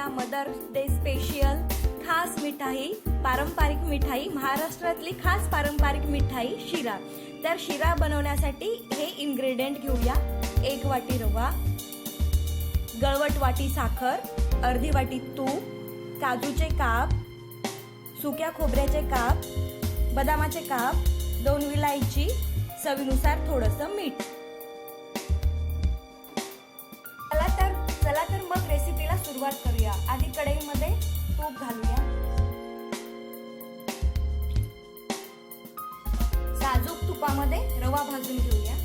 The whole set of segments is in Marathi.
घेऊया मदर्स डे स्पेशल खास मिठाई, पारंपरिक मिठाई, महाराष्ट्रातली खास पारंपरिक मिठाई शिरा। तर शिरा बनवण्यासाठी हे इन्ग्रेडियंट घेऊया। 1 वाटी रवा, गळवट वाटी साखर, अर्धी वाटी तूप, काजूचे काप, सुक्या खोबऱ्याचे काप, बदामाचे काप, 2 विलायची, चवीनुसार थोडंसं मीठ। चला तर मग रेसिपीला सुरुवात करूया। आधी कढईमध्ये तूप घालूया, साजूक तुपामध्ये रवा भाजून घेऊया।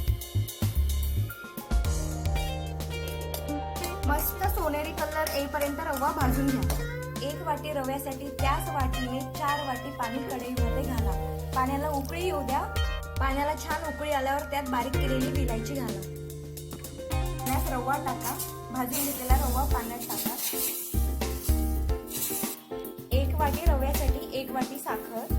मस्त सोनेरी कलर येईपर्यंत रवा भाजून घ्या। 1 वाटी रव्यासाठी त्याच वाटीने 4 वाटी पाणी कढईमध्ये घाला। पाण्याला उकळी येऊ द्या। पाण्याला छान उकळी आल्यावर त्यात बारीक केलेली विलायची घाला। त्यात रवा टाका, भाजून घेतलेला रवा पाण्यात टाका। 1 वाटी रव्यासाठी 1 वाटी साखर।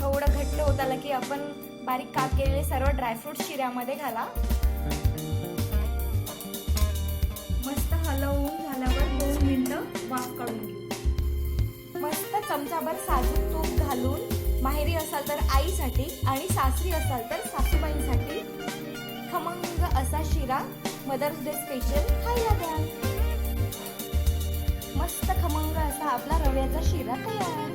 थोडं घट्ट होत आलं की आपण बारीक काप केलेले सर्व ड्रायफ्रूट शिऱ्यामध्ये घाला। मस्त हलवून झाल्यावर 2 मिनिटं वाफ काढून घेऊ। मस्त चमचाभर साजूक तूप घालून माहेरी असाल तर आईसाठी आणि सासरी असाल तर सासूबाईंसाठी खमंग असा शिरा मदर्स डे स्पेशल खायला द्या। मस्त खमंग असा आपला रव्याचा शिरा तयार।